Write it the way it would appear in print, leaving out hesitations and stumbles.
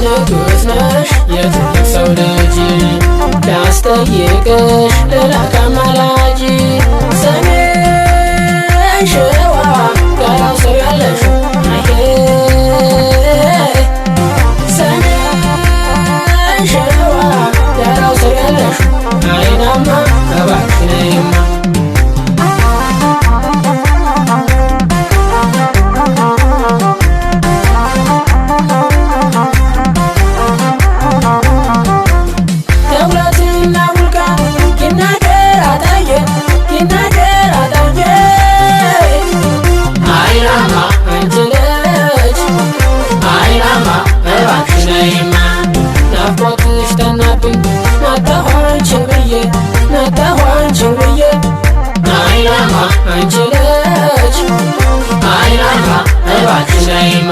ንጉስ ነሽ የትልቅ ሰው ልጅ ላስጠይቅሽ ልላክ አማላጅ ሰሜን ሸዋ ጋራው ሰው ያለሽ ሰሜን ሸዋ ጋራው ሰው ያለሽ አይናማ እባክሽ ነይማ ናፍቆትሽ ጠናብኝ መጣሁ አንቺን ብዬ አይናማ አንቺ ልጅ አይናማ እባክሽ ነይማ